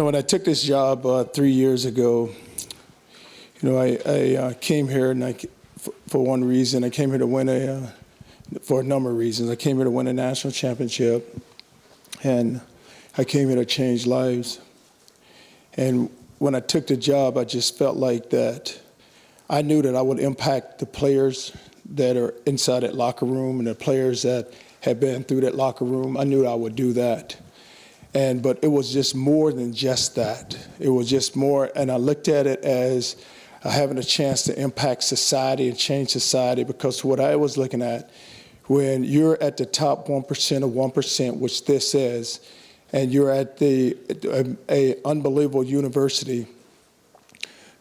When I took this job 3 years ago, I came here for one reason. I came here to win for a number of reasons. I came here to win a national championship, and I came here to change lives. And when I took the job, I just felt like that I knew that I would impact the players that are inside that locker room and the players that have been through that locker room. I knew I would do that. But it was just more than just that. It was just more, and I looked at it as having a chance to impact society and change society, because what I was looking at, when you're at the top 1% of 1%, which this is, and you're at a unbelievable university,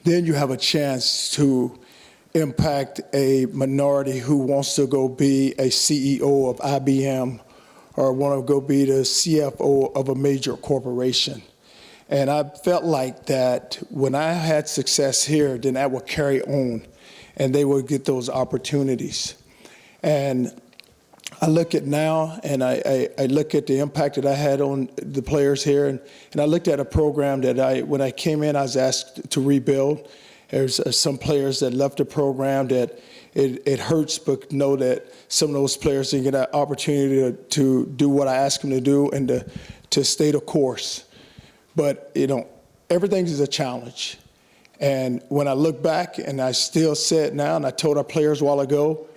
then you have a chance to impact a minority who wants to go be a CEO of IBM or want to go be the CFO of a major corporation. And I felt like that when I had success here, then that would carry on, and they would get those opportunities. And I look at now, and I look at the impact that I had on the players here, and I looked at a program that when I came in, I was asked to rebuild. There's some players that left the program that it hurts, but know that some of those players didn't get an opportunity to do what I asked them to do and to stay the course. But, everything is a challenge. And when I look back, and I still say it now, and I told our players a while ago,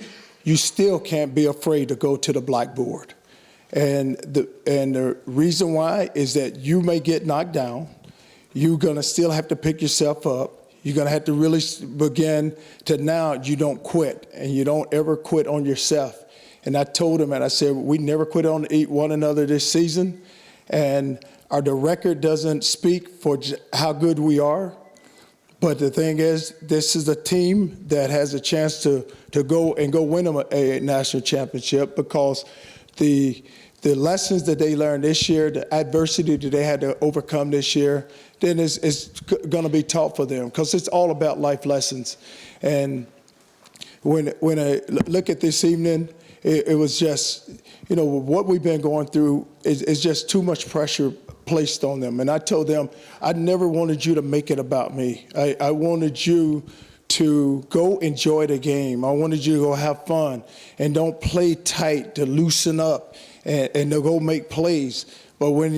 you still can't be afraid to go to the blackboard. And the reason why is that you may get knocked down. You're going to still have to pick yourself up. You're going to have to really begin to now you don't quit, and you don't ever quit on yourself. And I told him, and I said, we never quit on one another this season. And the record doesn't speak for how good we are. But the thing is, this is a team that has a chance to go win a national championship, because the lessons that they learned this year, the adversity that they had to overcome this year, then it's going to be taught for them, because it's all about life lessons. And when I look at this evening, it was just, what we've been going through is just too much pressure placed on them. And I told them, I never wanted you to make it about me. I wanted you to go enjoy the game. I wanted you to go have fun, and don't play tight, to loosen up and to go make plays. But when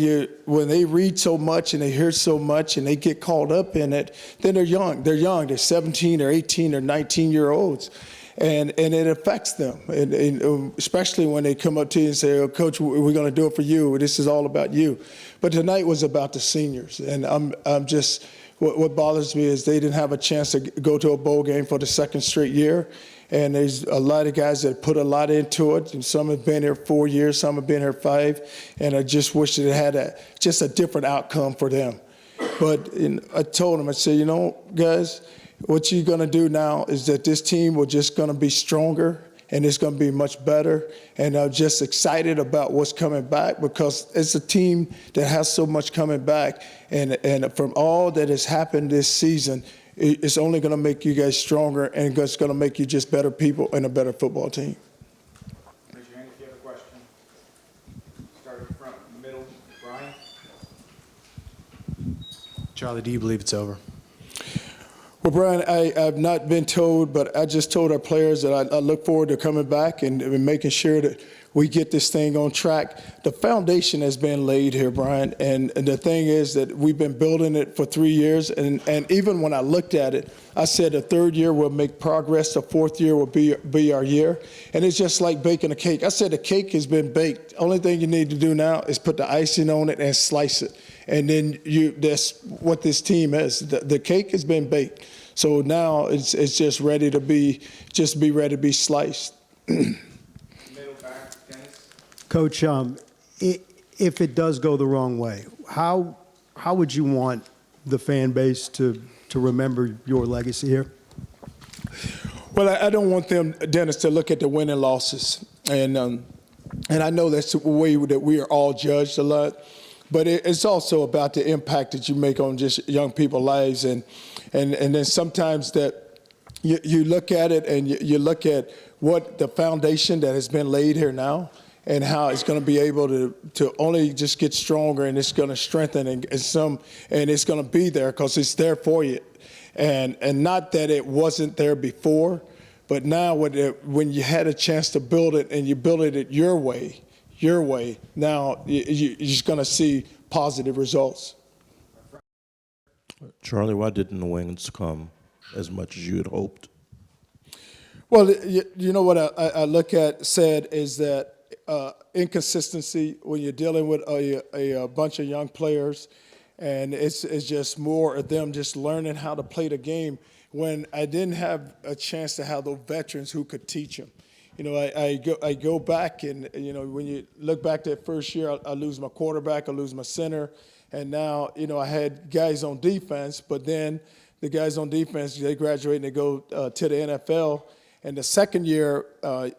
they read so much and they hear so much and they get caught up in it, then they're young. They're 17 or 18 or 19-year-olds. And it affects them, and especially when they come up to you and say, oh, Coach, we're going to do it for you. This is all about you. But tonight was about the seniors. And I'm just, what bothers me is they didn't have a chance to go to a bowl game for the second straight year. And there's a lot of guys that put a lot into it. And some have been here 4 years, some have been here 5. And I just wish that it had just a different outcome for them. But I told them, I said, guys, what you're going to do now is that this team will just going to be stronger, and it's going to be much better. And I'm just excited about what's coming back, because it's a team that has so much coming back. And from all that has happened this season, it's only going to make you guys stronger, and it's going to make you just better people and a better football team. Raise your hand if you have a question. Start in front, middle, Brian. Charlie, do you believe it's over? Well, Brian, I've not been told, but I just told our players that I look forward to coming back and making sure that we get this thing on track. The foundation has been laid here, Brian, and the thing is that we've been building it for 3 years, and even when I looked at it, I said the third year will make progress, the fourth year will be our year, and it's just like baking a cake. I said the cake has been baked. Only thing you need to do now is put the icing on it and slice it, and then that's what this team is. The cake has been baked, so now it's just ready to be ready to be sliced. Coach, if it does go the wrong way, how would you want the fan base to remember your legacy here? Well, I don't want them, Dennis, to look at the win and losses, and I know that's the way that we are all judged a lot, but it's also about the impact that you make on just young people's lives, and then sometimes that you look at it and you look at what the foundation that has been laid here now. and how it's going to be able to only just get stronger, and it's going to strengthen and it's going to be there because it's there for you. And not that it wasn't there before, but now when you had a chance to build it and you build it your way, now you're just going to see positive results. Charlie, why didn't the wins come as much as you had hoped? Well, you know what I look at said is that inconsistency when you're dealing with a bunch of young players, and it's just more of them just learning how to play the game when I didn't have a chance to have those veterans who could teach them. You know, I go back and, you know, when you look back to that first year, I lose my quarterback, I lose my center, and now, you know, I had guys on defense, but then the guys on defense, they graduate and they go to the NFL. And the second year,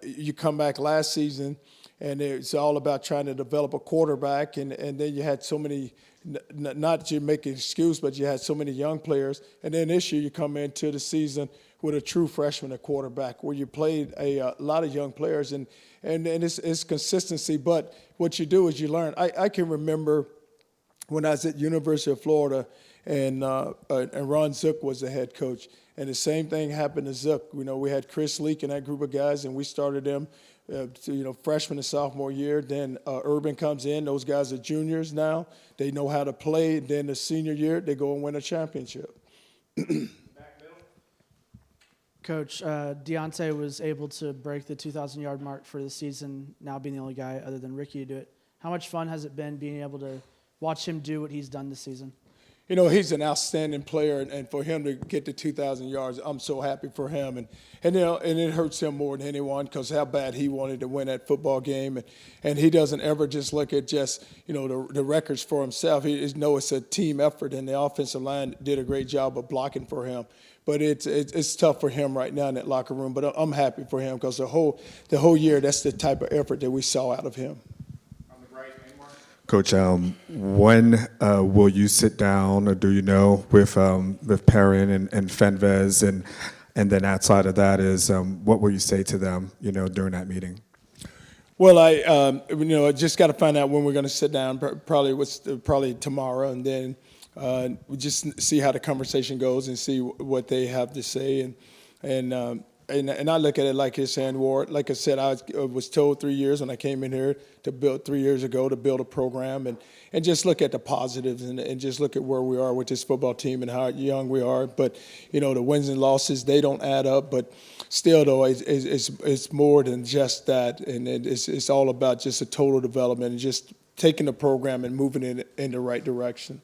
you come back last season, and it's all about trying to develop a quarterback. And then you had so many, not to make an excuse, but you had so many young players. And then this year, you come into the season with a true freshman at quarterback, where you played a lot of young players, and it's consistency. But what you do is you learn. I can remember when I was at University of Florida, and Ron Zook was the head coach. And the same thing happened to Zook. You know, we had Chris Leak and that group of guys, and we started them, freshman and sophomore year. Then Urban comes in. Those guys are juniors now. They know how to play. Then the senior year, they go and win a championship. Coach, Deontay was able to break the 2,000-yard mark for the season, now being the only guy other than Ricky to do it. How much fun has it been being able to watch him do what he's done this season? You know, he's an outstanding player, and for him to get to 2,000 yards, I'm so happy for him. And it hurts him more than anyone because how bad he wanted to win that football game. And he doesn't ever just look at just, you know, the records for himself. He knows it's a team effort, and the offensive line did a great job of blocking for him. But it's tough for him right now in that locker room. But I'm happy for him because the whole year, that's the type of effort that we saw out of him. Coach, when will you sit down, or do you know, with Perrin and Fenvez, and then outside of that is what will you say to them, you know, during that meeting? Well, I just got to find out when we're going to sit down. Probably tomorrow, and then we just see how the conversation goes and see what they have to say, and I look at it like it's saying, Ward. Like I said, I was told 3 years when I came in here to build 3 years ago to build a program and just look at the positives and just look at where we are with this football team and how young we are. But, you know, the wins and losses, they don't add up. But still, though, it's more than just that. And it's all about just a total development and just taking the program and moving it in the right direction.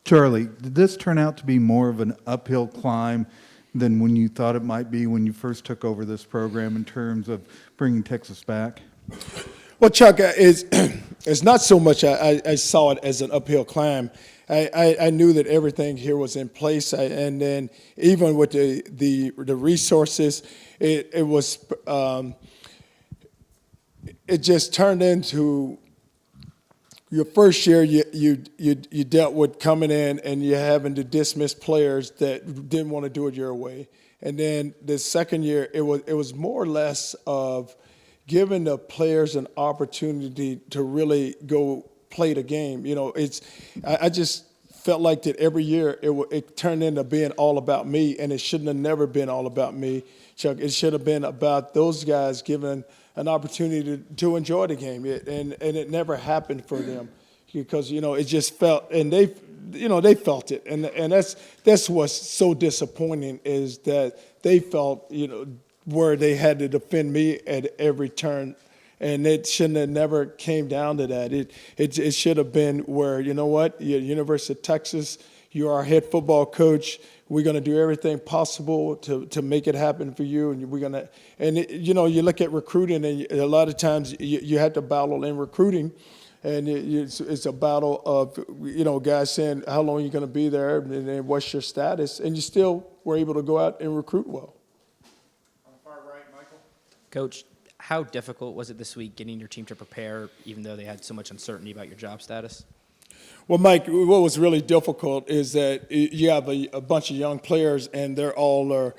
Charlie, did this turn out to be more of an uphill climb than when you thought it might be when you first took over this program in terms of bringing Texas back? Well, Chuck, it's not so much I saw it as an uphill climb. I knew that everything here was in place, and then even with the resources, it was it just turned into. Your first year, you dealt with coming in and you having to dismiss players that didn't want to do it your way, and then the second year, it was more or less of giving the players an opportunity to really go play the game. You know, I just felt like that every year it turned into being all about me, and it shouldn't have never been all about me, Chuck. It should have been about those guys given an opportunity to enjoy the game, and it never happened for them because, you know, it just felt, and they felt it, and that's what's so disappointing is that they felt, you know, where they had to defend me at every turn, and it shouldn't have never came down to that. It should have been where, you know what, you're University of Texas, you're our head football coach. We're going to do everything possible to make it happen for you, and we're going to. And you know, you look at recruiting, and a lot of times you have to battle in recruiting, and it's a battle of, you know, guys saying how long are you going to be there, and then what's your status, and you still were able to go out and recruit well. On the far right, Michael. Coach, how difficult was it this week getting your team to prepare, even though they had so much uncertainty about your job status? Well, Mike, what was really difficult is that you have a bunch of young players, and they're all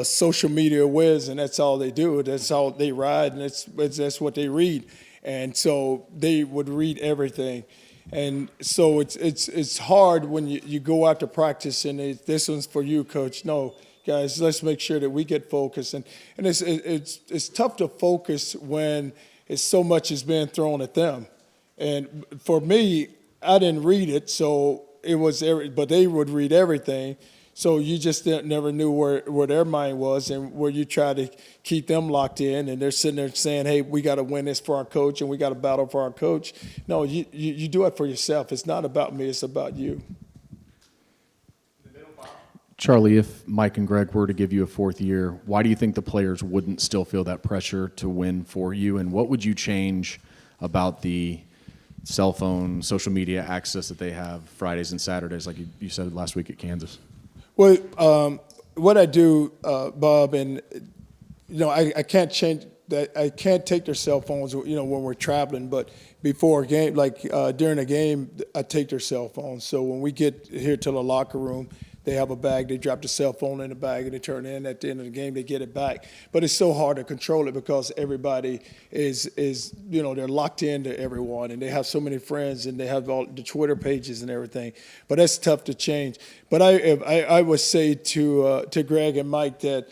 social media whiz, and that's all they do. That's all they ride, and that's what they read. And so they would read everything. And so it's hard when you go out to practice, and this one's for you, Coach. No, guys, let's make sure that we get focused. And it's tough to focus when it's so much is being thrown at them. And for me, I didn't read it, so it was but they would read everything. So you just never knew where their mind was, and where you try to keep them locked in, and they're sitting there saying, hey, we got to win this for our coach, and we got to battle for our coach. No, you do it for yourself. It's not about me, it's about you. Charlie, if Mike and Greg were to give you a fourth year, why do you think the players wouldn't still feel that pressure to win for you? And what would you change about the cell phone, social media access that they have Fridays and Saturdays, like you said last week at Kansas? Well, what I do, Bob, and I can't change that. I can't take their cell phones, when we're traveling. But before a game, like during a game, I take their cell phones. So when we get here to the locker room, they have a bag. They drop the cell phone in the bag, and they turn it in. At the end of the game, they get it back. But it's so hard to control it because everybody is they're locked into everyone, and they have so many friends, and they have all the Twitter pages and everything. But that's tough to change. But I would say to Greg and Mike that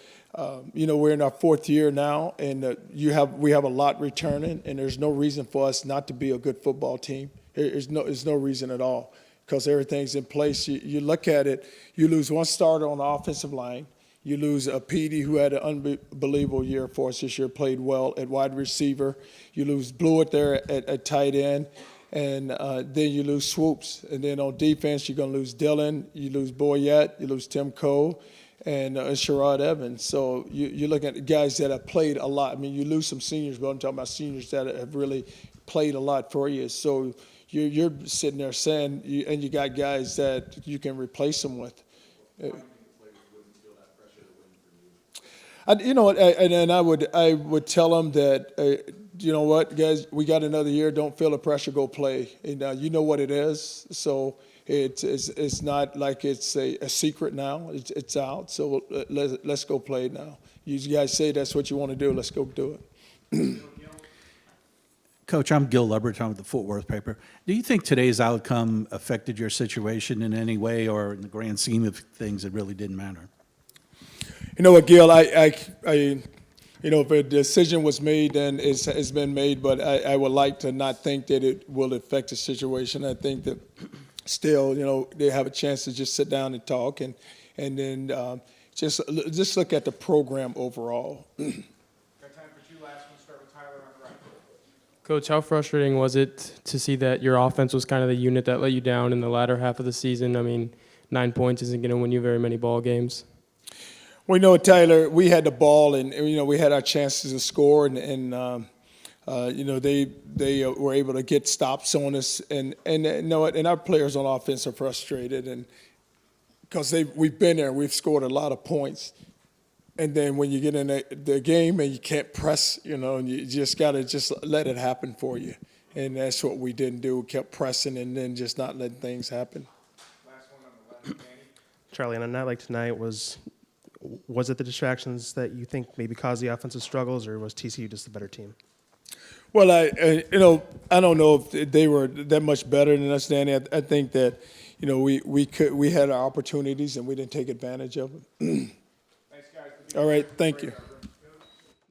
we're in our fourth year now, and we have a lot returning, and there's no reason for us not to be a good football team. There's no reason at all. Because everything's in place. You look at it, you lose one starter on the offensive line. You lose a Petey who had an unbelievable year for us this year, played well at wide receiver. You lose Blewett there at tight end. And then you lose Swoops. And then on defense, you're going to lose Dillon. You lose Boyette. You lose Tim Cole and Sherrod Evans. So you look at guys that have played a lot. I mean, you lose some seniors, but I'm talking about seniors that have really played a lot for you. So you're sitting there saying, and you got guys that you can replace them with. I would tell them that, you know what, guys, we got another year. Don't feel the pressure. Go play. And you know what it is. So it's not like it's a secret now. It's out. So let's go play now. You guys say that's what you want to do. Let's go do it. Coach, I'm Gil Lubbert. I'm with the Fort Worth paper. Do you think today's outcome affected your situation in any way, or in the grand scheme of things, it really didn't matter? You know what, Gil, if a decision was made, then it's been made, but I would like to not think that it will affect the situation. I think that still, they have a chance to just sit down and talk, and then just look at the program overall. Got time for two last ones. Start with Tyler on the right. Coach, how frustrating was it to see that your offense was kind of the unit that let you down in the latter half of the season? I mean, 9 points isn't going to win you very many ball games. Well, Tyler, we had the ball, and we had our chances to score, and they were able to get stops on us, and our players on offense are frustrated, and because we've been there, we've scored a lot of points. And then when you get in the game and you can't press, and you just got to just let it happen for you. And that's what we didn't do. We kept pressing and then just not letting things happen. Last one on the left, Danny. Charlie, on a night like tonight, was it the distractions that you think maybe caused the offensive struggles, or was TCU just the better team? Well, I don't know if they were that much better than us, Danny. I think that, we had our opportunities and we didn't take advantage of them. Thanks, guys. All right, thank you.